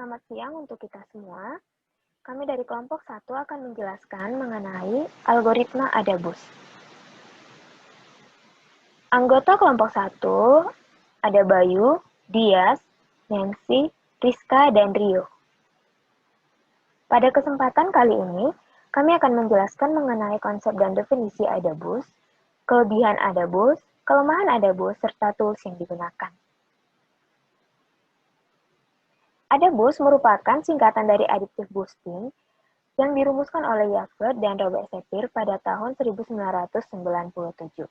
Selamat siang untuk kita semua. Kami dari kelompok 1 akan menjelaskan mengenai algoritma Adabus. Anggota kelompok 1 ada Bayu, Dias, Nancy, Rizka, dan Rio. Pada kesempatan kali ini, kami akan menjelaskan mengenai konsep dan definisi Adabus, kelebihan Adabus, kelemahan Adabus, serta tools yang digunakan. Adabus merupakan singkatan dari adaptive boosting yang dirumuskan oleh Yaffe dan Robert Shapiro pada tahun 1997.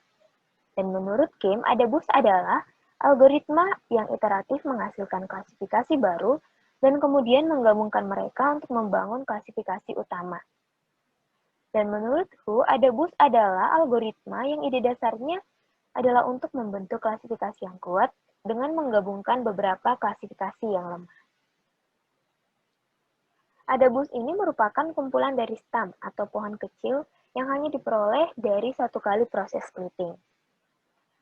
Dan menurut Kim, Adabus adalah algoritma yang iteratif menghasilkan klasifikasi baru dan kemudian menggabungkan mereka untuk membangun klasifikasi utama. Dan menurut Hu, Adabus adalah algoritma yang ide dasarnya adalah untuk membentuk klasifikasi yang kuat dengan menggabungkan beberapa klasifikasi yang lemah. Adabus ini merupakan kumpulan dari stam atau pohon kecil yang hanya diperoleh dari satu kali proses splitting.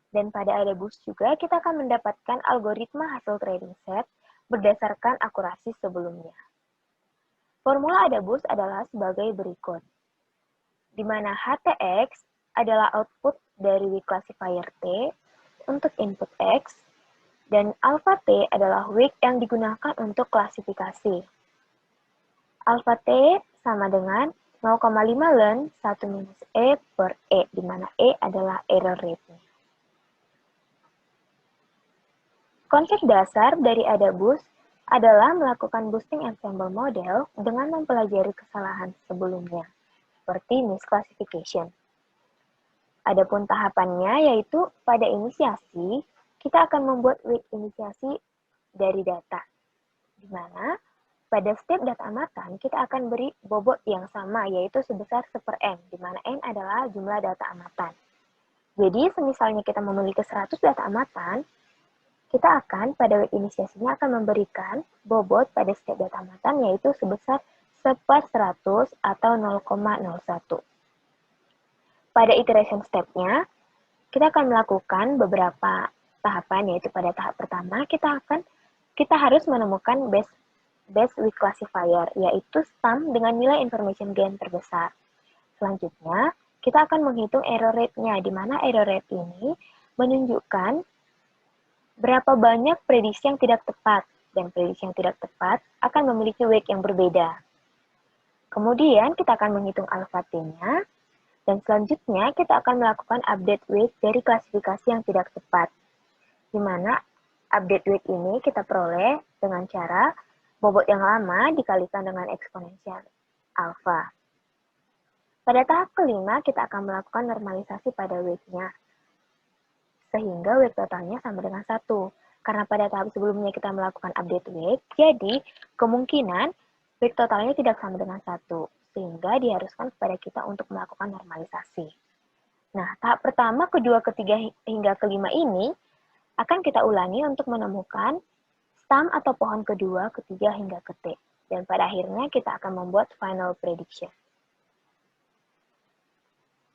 Dan pada Adabus juga kita akan mendapatkan algoritma hasil trading set berdasarkan akurasi sebelumnya. Formula Adabus adalah sebagai berikut, di mana HTX adalah output dari weak classifier T untuk input X, dan alpha T adalah weak yang digunakan untuk klasifikasi. Alpha T sama dengan 0,5 ln 1 minus E per E, di mana E adalah error rate-nya. Konsep dasar dari Adabus adalah melakukan boosting ensemble model dengan mempelajari kesalahan sebelumnya, seperti misclassification. Adapun tahapannya yaitu pada inisiasi, kita akan membuat weak inisiasi dari data, di mana pada setiap data amatan, kita akan beri bobot yang sama, yaitu sebesar 1/n, di mana n adalah jumlah data amatan. Jadi, semisalnya kita memiliki 100 data amatan, kita akan, pada week inisiasinya, akan memberikan bobot pada setiap data amatan, yaitu sebesar 1/100 atau 0,01. Pada iteration step-nya, kita akan melakukan beberapa tahapan, yaitu pada tahap pertama, kita harus menemukan best weak classifier, yaitu stam dengan nilai information gain terbesar. Selanjutnya, kita akan menghitung error rate-nya, di mana error rate ini menunjukkan berapa banyak prediksi yang tidak tepat, dan prediksi yang tidak tepat akan memiliki weight yang berbeda. Kemudian, kita akan menghitung alpha T-nya, dan selanjutnya kita akan melakukan update weight dari klasifikasi yang tidak tepat, di mana update weight ini kita peroleh dengan cara bobot yang lama dikalikan dengan eksponensial alfa. Pada tahap kelima, kita akan melakukan normalisasi pada weight-nya, sehingga weight totalnya sama dengan 1. Karena pada tahap sebelumnya kita melakukan update weight, jadi kemungkinan weight totalnya tidak sama dengan 1, sehingga diharuskan kepada kita untuk melakukan normalisasi. Nah, tahap pertama, kedua, ketiga, hingga kelima ini akan kita ulangi untuk menemukan stam atau pohon kedua, ketiga, hingga ke T. Dan pada akhirnya kita akan membuat final prediction.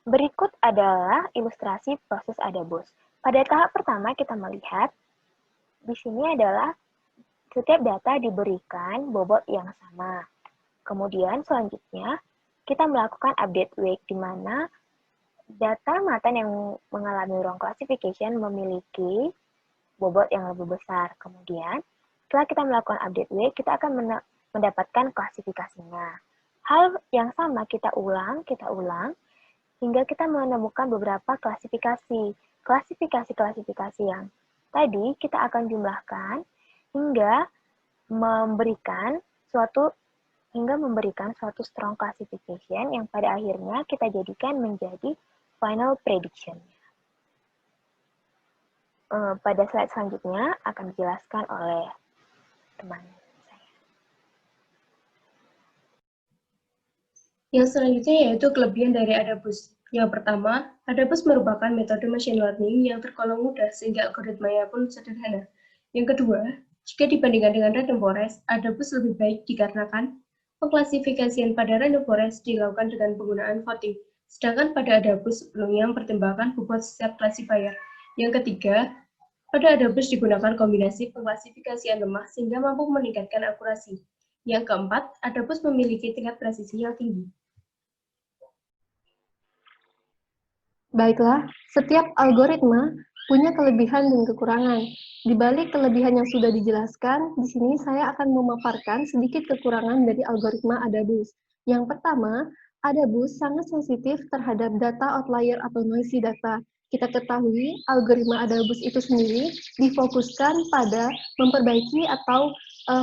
Berikut adalah ilustrasi proses Adabus. Pada tahap pertama kita melihat, di sini adalah setiap data diberikan bobot yang sama. Kemudian selanjutnya, kita melakukan update weight, di mana data amatan yang mengalami wrong classification memiliki bobot yang lebih besar. Kemudian, setelah kita melakukan update weight, kita akan mendapatkan klasifikasinya. Hal yang sama kita ulang, hingga kita menemukan beberapa klasifikasi. Klasifikasi yang tadi kita akan jumlahkan hingga memberikan suatu strong classification yang pada akhirnya kita jadikan menjadi final prediction. Pada slide selanjutnya akan dijelaskan oleh teman saya. Yang selanjutnya yaitu kelebihan dari Adabus. Yang pertama, Adabus merupakan metode machine learning yang tergolong mudah sehingga algoritmanya pun sederhana. Yang kedua, jika dibandingkan dengan random forest, Adabus lebih baik dikarenakan pengklasifikasian pada random forest dilakukan dengan penggunaan voting, sedangkan pada Adabus sebelumnya mempertimbangkan bobot setiap classifier. Yang ketiga, Pada Adabus digunakan kombinasi pengklasifikasian lemah sehingga mampu meningkatkan akurasi. Yang keempat, Adabus memiliki tingkat presisi yang tinggi. Baiklah, setiap algoritma punya kelebihan dan kekurangan. Di balik kelebihan yang sudah dijelaskan, di sini saya akan memaparkan sedikit kekurangan dari algoritma Adabus. Yang pertama, Adabus sangat sensitif terhadap data outlier atau noisy data. Kita ketahui algoritma Adabus itu sendiri difokuskan pada memperbaiki atau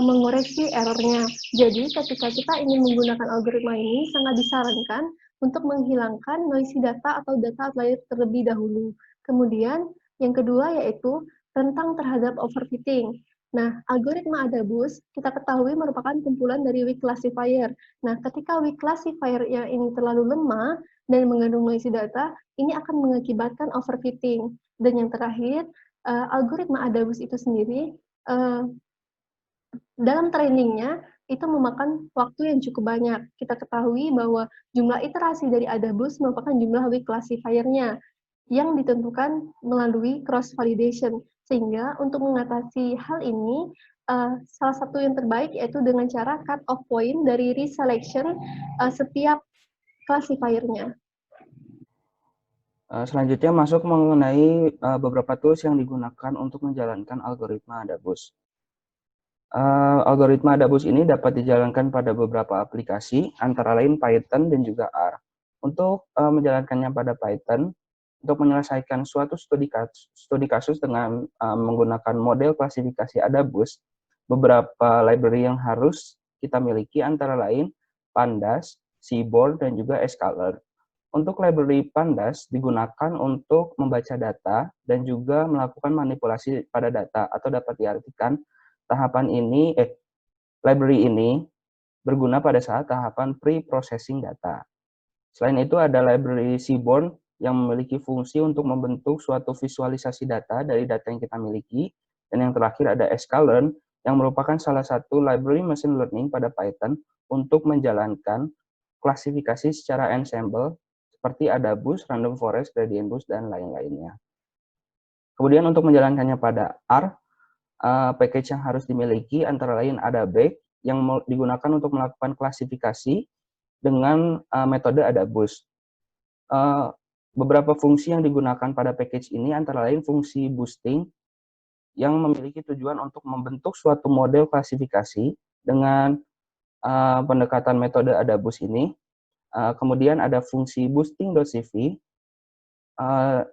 mengoreksi errornya. Jadi ketika kita ingin menggunakan algoritma ini, sangat disarankan untuk menghilangkan noisy data atau data outlier terlebih dahulu. Kemudian yang kedua yaitu rentang terhadap overfitting. Nah, algoritma Adabus kita ketahui merupakan kumpulan dari weak classifier. Nah, ketika weak classifier yang ini terlalu lemah dan mengandung noisy data, ini akan mengakibatkan overfitting. Dan yang terakhir, algoritma Adabus itu sendiri dalam trainingnya itu memakan waktu yang cukup banyak. Kita ketahui bahwa jumlah iterasi dari Adabus merupakan jumlah weak classifier-nya yang ditentukan melalui cross validation. Sehingga untuk mengatasi hal ini, salah satu yang terbaik yaitu dengan cara cut off point dari reselection setiap classifier-nya. Selanjutnya masuk mengenai beberapa tools yang digunakan untuk menjalankan algoritma Adabus. Algoritma Adabus ini dapat dijalankan pada beberapa aplikasi, antara lain Python dan juga R. Untuk menjalankannya pada Python, untuk menyelesaikan suatu studi kasus dengan menggunakan model klasifikasi Adabus, beberapa library yang harus kita miliki antara lain Pandas, Seaborn, dan juga Scholar. Untuk library Pandas digunakan untuk membaca data dan juga melakukan manipulasi pada data, atau dapat diartikan library ini berguna pada saat tahapan pre-processing data. Selain itu ada library Seaborn yang memiliki fungsi untuk membentuk suatu visualisasi data dari data yang kita miliki. Dan yang terakhir ada sklearn yang merupakan salah satu library machine learning pada Python untuk menjalankan klasifikasi secara ensemble seperti Adabus, Random Forest, Gradient Boost, dan lain-lainnya. Kemudian untuk menjalankannya pada R, package yang harus dimiliki antara lain ada Bake yang digunakan untuk melakukan klasifikasi dengan metode Adabus. Beberapa fungsi yang digunakan pada package ini antara lain fungsi boosting yang memiliki tujuan untuk membentuk suatu model klasifikasi dengan pendekatan metode Adabus ini. Kemudian ada fungsi boosting.cv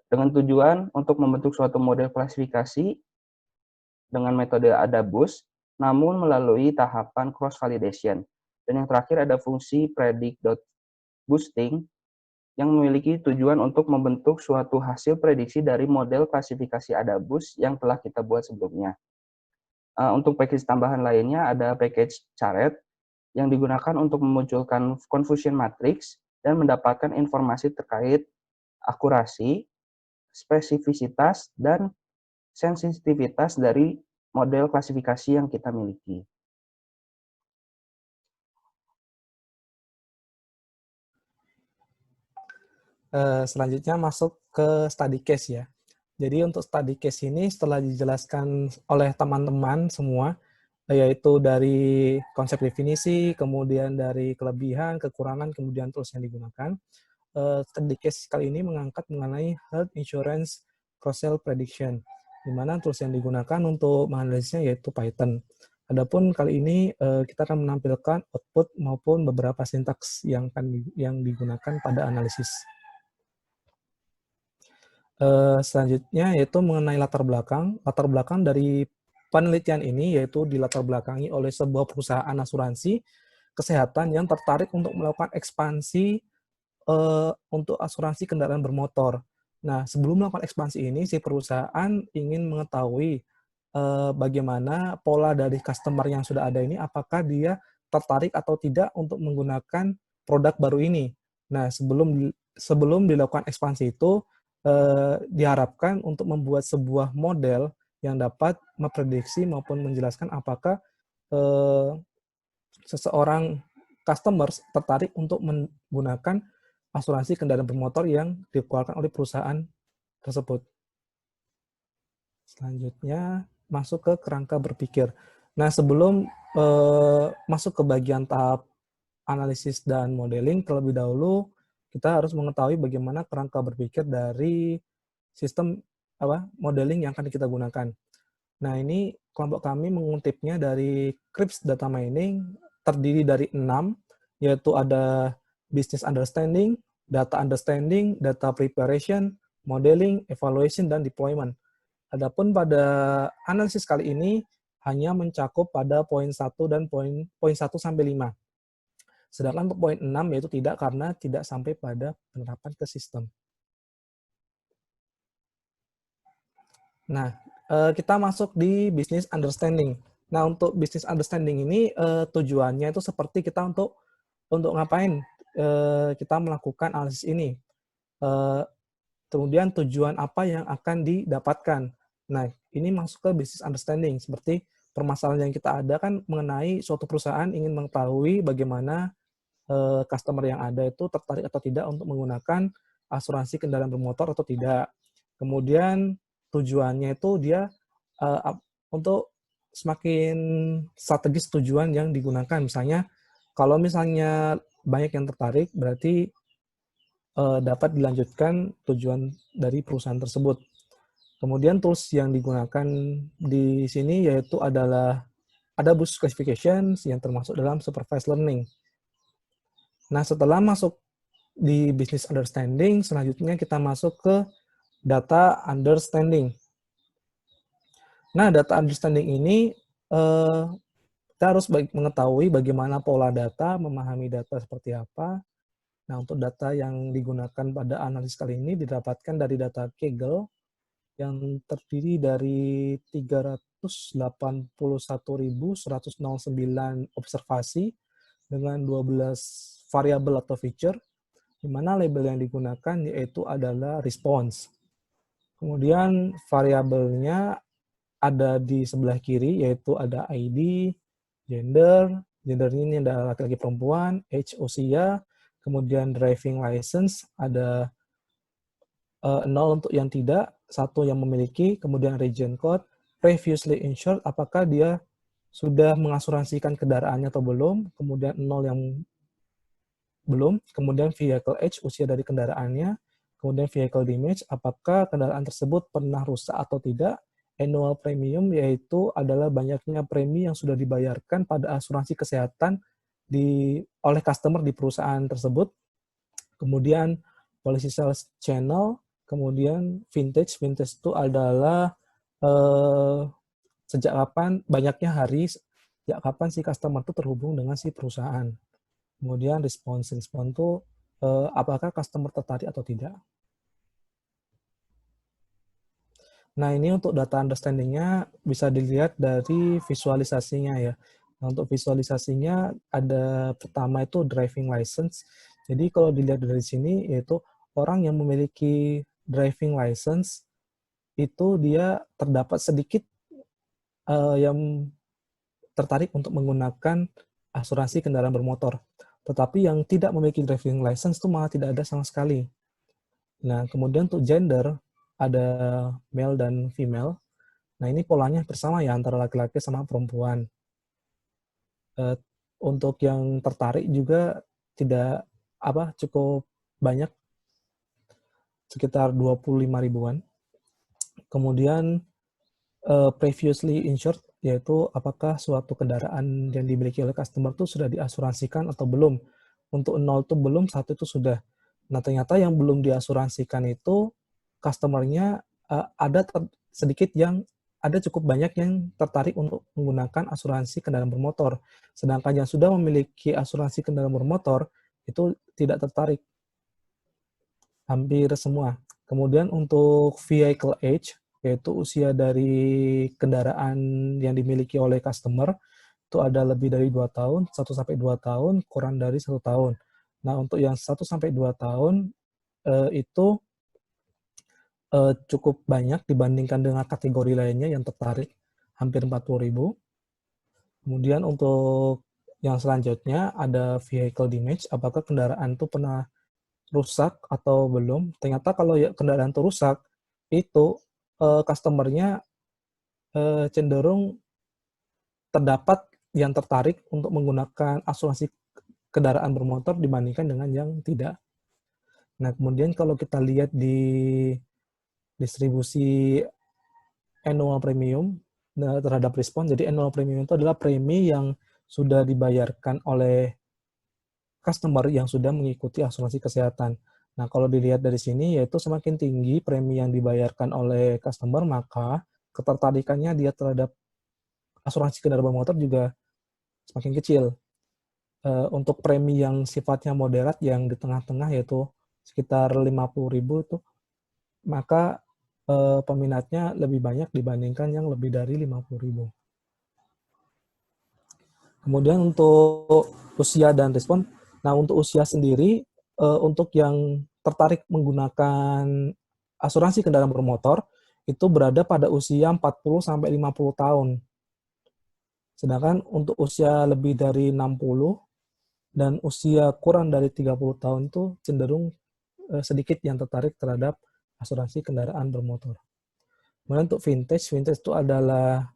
dengan tujuan untuk membentuk suatu model klasifikasi dengan metode Adabus, namun melalui tahapan cross validation. Dan yang terakhir ada fungsi predict.boosting yang memiliki tujuan untuk membentuk suatu hasil prediksi dari model klasifikasi Adabus yang telah kita buat sebelumnya. Untuk package tambahan lainnya ada package Caret yang digunakan untuk memunculkan confusion matrix dan mendapatkan informasi terkait akurasi, spesifisitas, dan sensitivitas dari model klasifikasi yang kita miliki. Selanjutnya masuk ke study case ya. Jadi untuk study case ini setelah dijelaskan oleh teman-teman semua, yaitu dari konsep definisi, kemudian dari kelebihan, kekurangan, kemudian tools yang digunakan, study case kali ini mengangkat mengenai health insurance cross-sell prediction, di mana tools yang digunakan untuk menganalisisnya yaitu Python. Adapun kali ini kita akan menampilkan output maupun beberapa sintaks yang digunakan pada analisis. Selanjutnya yaitu mengenai latar belakang. Latar belakang dari penelitian ini yaitu dilatar belakangi oleh sebuah perusahaan asuransi kesehatan yang tertarik untuk melakukan ekspansi untuk asuransi kendaraan bermotor. Nah, sebelum melakukan ekspansi ini, si perusahaan ingin mengetahui bagaimana pola dari customer yang sudah ada ini, apakah dia tertarik atau tidak untuk menggunakan produk baru ini. Nah, sebelum dilakukan ekspansi itu, diharapkan untuk membuat sebuah model yang dapat memprediksi maupun menjelaskan apakah seseorang customers tertarik untuk menggunakan asuransi kendaraan bermotor yang dikeluarkan oleh perusahaan tersebut. Selanjutnya masuk ke kerangka berpikir. Nah, sebelum masuk ke bagian tahap analisis dan modeling, terlebih dahulu kita harus mengetahui bagaimana kerangka berpikir dari sistem modeling yang akan kita gunakan. Nah, ini kelompok kami mengutipnya dari Cribs Data Mining, terdiri dari 6, yaitu ada business understanding, data understanding, data preparation, modeling, evaluation, dan deployment. Adapun pada analisis kali ini hanya mencakup pada poin 1 dan poin 1 sampai 5. Sedangkan untuk poin 6 yaitu tidak, karena tidak sampai pada penerapan ke sistem. Nah, kita masuk di business understanding. Nah, untuk business understanding ini tujuannya itu seperti kita untuk ngapain kita melakukan analisis ini. Kemudian tujuan apa yang akan didapatkan. Nah, ini masuk ke business understanding. Seperti permasalahan yang kita ada kan mengenai suatu perusahaan ingin mengetahui bagaimana customer yang ada itu tertarik atau tidak untuk menggunakan asuransi kendaraan bermotor atau tidak. Kemudian tujuannya itu dia untuk semakin strategis tujuan yang digunakan. Misalnya, kalau misalnya banyak yang tertarik, berarti dapat dilanjutkan tujuan dari perusahaan tersebut. Kemudian tools yang digunakan di sini yaitu adalah ada boost classification yang termasuk dalam supervised learning. Nah, setelah masuk di business understanding, selanjutnya kita masuk ke data understanding. Nah, data understanding ini kita harus mengetahui bagaimana pola data, memahami data seperti apa. Nah, untuk data yang digunakan pada analisis kali ini didapatkan dari data Kaggle yang terdiri dari 381.109 observasi dengan 12 variabel atau feature, di mana label yang digunakan yaitu adalah response. Kemudian variabelnya ada di sebelah kiri, yaitu ada ID, gender ini ada laki-laki perempuan, age usia, kemudian driving license, ada 0 untuk yang tidak, 1 yang memiliki, kemudian region code, previously insured, apakah dia sudah mengasuransikan kendaraannya atau belum, kemudian 0 yang belum, kemudian vehicle age, usia dari kendaraannya, kemudian vehicle damage, apakah kendaraan tersebut pernah rusak atau tidak, annual premium, yaitu adalah banyaknya premi yang sudah dibayarkan pada asuransi kesehatan oleh customer di perusahaan tersebut, kemudian policy sales channel, kemudian vintage itu adalah sejak kapan, banyaknya hari, sejak kapan si customer itu terhubung dengan si perusahaan. Kemudian response itu apakah customer tertarik atau tidak. Nah, ini untuk data understanding-nya bisa dilihat dari visualisasinya ya. Nah, untuk visualisasinya ada pertama itu driving license. Jadi kalau dilihat dari sini yaitu orang yang memiliki driving license itu dia terdapat sedikit yang tertarik untuk menggunakan asuransi kendaraan bermotor. Tetapi yang tidak memiliki driving license itu malah tidak ada sama sekali. Nah, kemudian untuk gender ada male dan female. Nah, ini polanya bersama ya antara laki-laki sama perempuan. Untuk yang tertarik juga tidak cukup banyak, sekitar 25 ribuan. Kemudian previously insured, yaitu apakah suatu kendaraan yang dimiliki oleh customer itu sudah diasuransikan atau belum. Untuk 0 itu belum, 1 itu sudah. Nah, ternyata yang belum diasuransikan itu customer-nya ada cukup banyak yang tertarik untuk menggunakan asuransi kendaraan bermotor. Sedangkan yang sudah memiliki asuransi kendaraan bermotor itu tidak tertarik. Hampir semua. Kemudian untuk vehicle age, yaitu usia dari kendaraan yang dimiliki oleh customer, itu ada lebih dari 2 tahun, 1-2 tahun, kurang dari 1 tahun. Nah, untuk yang 1-2 tahun, itu cukup banyak dibandingkan dengan kategori lainnya yang tertarik, hampir 40.000. Kemudian untuk yang selanjutnya ada vehicle damage, apakah kendaraan itu pernah rusak atau belum. Ternyata kalau kendaraan itu rusak, itu customer-nya cenderung terdapat yang tertarik untuk menggunakan asuransi kendaraan bermotor dibandingkan dengan yang tidak. Nah, kemudian kalau kita lihat di distribusi annual premium terhadap respon, jadi annual premium itu adalah premi yang sudah dibayarkan oleh customer yang sudah mengikuti asuransi kesehatan. Nah, kalau dilihat dari sini, yaitu semakin tinggi premi yang dibayarkan oleh customer, maka ketertarikannya dia terhadap asuransi kendaraan bermotor juga semakin kecil. Untuk premi yang sifatnya moderat, yang di tengah-tengah, yaitu sekitar 50.000 itu, maka peminatnya lebih banyak dibandingkan yang lebih dari 50.000. Kemudian untuk usia dan respon, nah untuk usia sendiri, untuk yang tertarik menggunakan asuransi kendaraan bermotor, itu berada pada usia 40-50 tahun. Sedangkan untuk usia lebih dari 60 dan usia kurang dari 30 tahun itu cenderung sedikit yang tertarik terhadap asuransi kendaraan bermotor. Kemudian untuk vintage itu adalah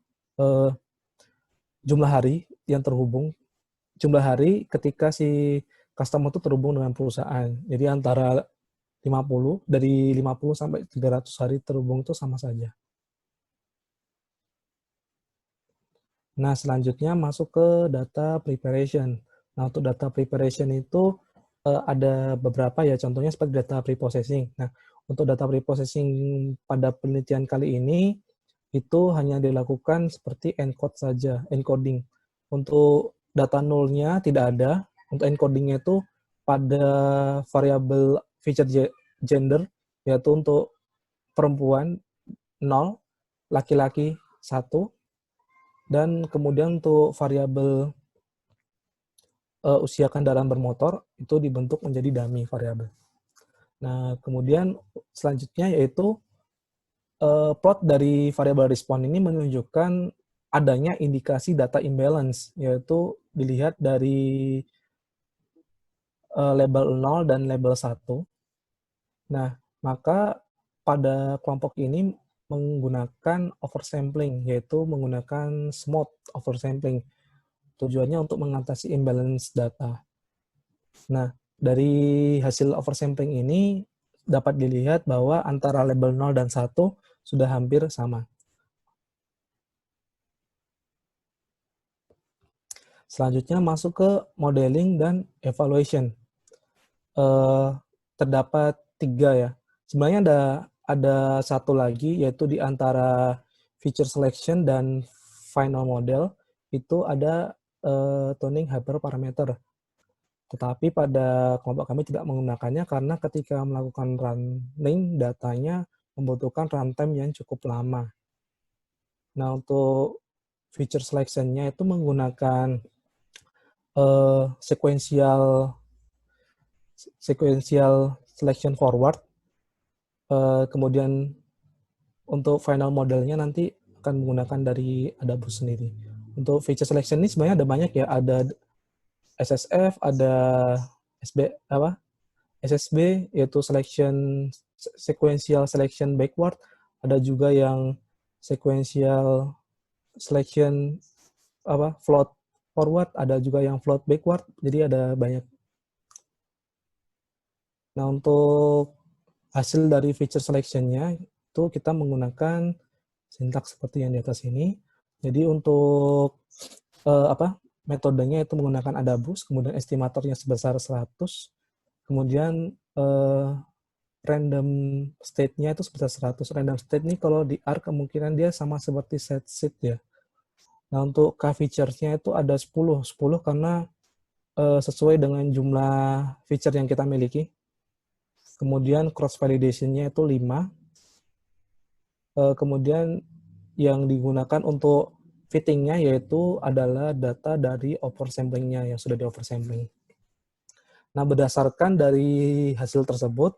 jumlah hari yang terhubung, jumlah hari ketika si customer itu terhubung dengan perusahaan. Jadi antara 50 sampai 300 hari terhubung itu sama saja. Nah, selanjutnya masuk ke data preparation. Nah, untuk data preparation itu ada beberapa ya, contohnya seperti data preprocessing. Nah, untuk data preprocessing pada penelitian kali ini itu hanya dilakukan seperti encode saja, encoding. Untuk data nullnya tidak ada. Untuk encodingnya itu pada variabel feature gender, yaitu untuk perempuan 0, laki-laki 1, dan kemudian untuk variabel usia kendaraan bermotor itu dibentuk menjadi dummy variabel. Nah, kemudian selanjutnya yaitu plot dari variabel respon ini menunjukkan adanya indikasi data imbalance, yaitu dilihat dari label 0 dan label 1. Nah, maka pada kelompok ini menggunakan oversampling, yaitu menggunakan smooth oversampling. Tujuannya untuk mengatasi imbalance data. Nah, dari hasil oversampling ini dapat dilihat bahwa antara label 0 dan 1 sudah hampir sama. Selanjutnya masuk ke modeling dan evaluation. Terdapat 3 ya. Sebenarnya ada satu lagi, yaitu di antara feature selection dan final model itu ada tuning hyperparameter. Tetapi pada kelompok kami tidak menggunakannya karena ketika melakukan running datanya membutuhkan runtime yang cukup lama. Nah, untuk feature selection-nya itu menggunakan sequential selection forward. Kemudian untuk final modelnya nanti akan menggunakan dari Adabus sendiri. Untuk feature selection ini sebenarnya ada banyak ya, ada SSF, ada SSB yaitu sequential selection backward, ada juga yang sequential selection float forward, ada juga yang float backward, jadi ada banyak. Nah, untuk hasil dari feature selection-nya itu kita menggunakan sintaks seperti yang di atas ini. Jadi untuk metodenya itu menggunakan Adabus, kemudian estimatornya sebesar 100, kemudian random state-nya itu sebesar 100. Random state ini kalau di R kemungkinan dia sama seperti set sheet ya. Nah, untuk K-feature-nya itu ada 10 karena sesuai dengan jumlah feature yang kita miliki. Kemudian cross validation-nya itu 5. Kemudian yang digunakan untuk fitting-nya yaitu adalah data dari oversampling-nya yang sudah di oversampling. Nah, berdasarkan dari hasil tersebut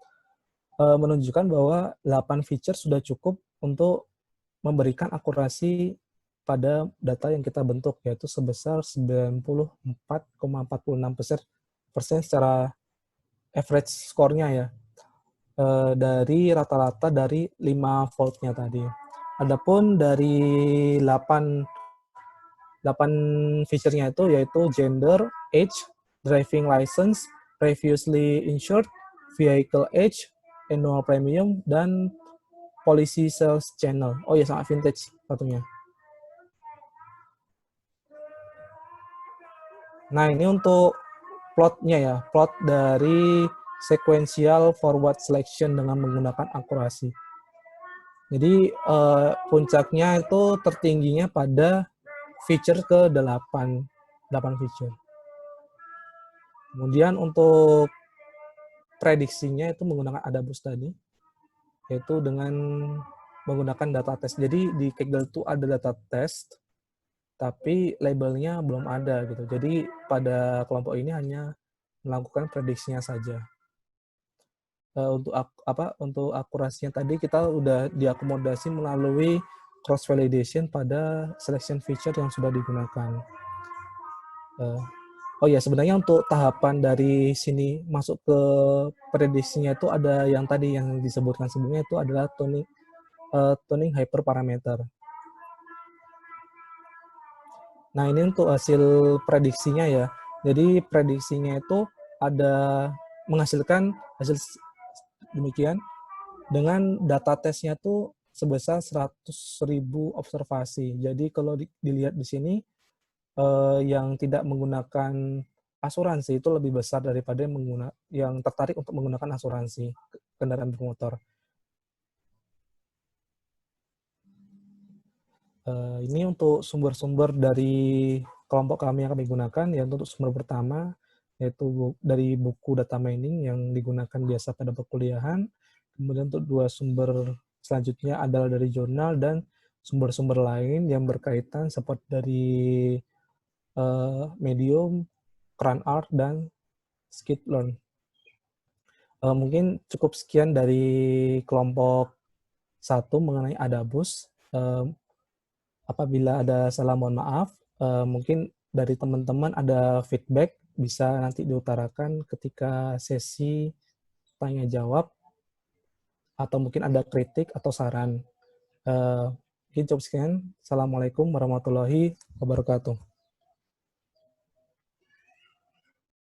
menunjukkan bahwa 8 feature sudah cukup untuk memberikan akurasi pada data yang kita bentuk, yaitu sebesar 94,46% secara average score-nya ya, dari rata-rata dari 5 voltnya tadi. Adapun dari 8 feature-nya itu yaitu gender, age, driving license, previously insured, vehicle age, annual premium, dan policy sales channel. Oh ya, sama vintage satunya. Nah, ini untuk plotnya ya, plot dari sequential forward selection dengan menggunakan akurasi. Jadi puncaknya itu tertingginya pada feature ke-8, 8 feature. Kemudian untuk prediksinya itu menggunakan AdaBoost tadi, yaitu dengan menggunakan data test. Jadi di Kaggle itu ada data test, tapi labelnya belum ada gitu. Jadi pada kelompok ini hanya melakukan prediksinya saja. Untuk akurasinya tadi kita udah diakomodasi melalui cross validation pada selection feature yang sudah digunakan. Oh ya, sebenarnya untuk tahapan dari sini masuk ke prediksinya itu ada yang tadi yang disebutkan sebelumnya, itu adalah tuning hyperparameter. Nah, ini untuk hasil prediksinya ya. Jadi prediksinya itu ada menghasilkan hasil demikian dengan data tesnya tuh sebesar 100.000 observasi. Jadi kalau dilihat di sini yang tidak menggunakan asuransi itu lebih besar daripada yang tertarik untuk menggunakan asuransi kendaraan bermotor. Ini untuk sumber-sumber dari kelompok kami yang kami gunakan. Ya, untuk sumber pertama yaitu dari buku data mining yang digunakan biasa pada perkuliahan. Kemudian untuk 2 sumber selanjutnya adalah dari jurnal dan sumber-sumber lain yang berkaitan seperti dari Medium, CranArc, dan Skitlearn. Mungkin cukup sekian dari kelompok 1 mengenai AdaBoost. Apabila ada salah mohon maaf. Mungkin dari teman-teman ada feedback bisa nanti diutarakan ketika sesi tanya jawab, atau mungkin ada kritik atau saran. Mungkin cukup sekian. Assalamualaikum warahmatullahi wabarakatuh.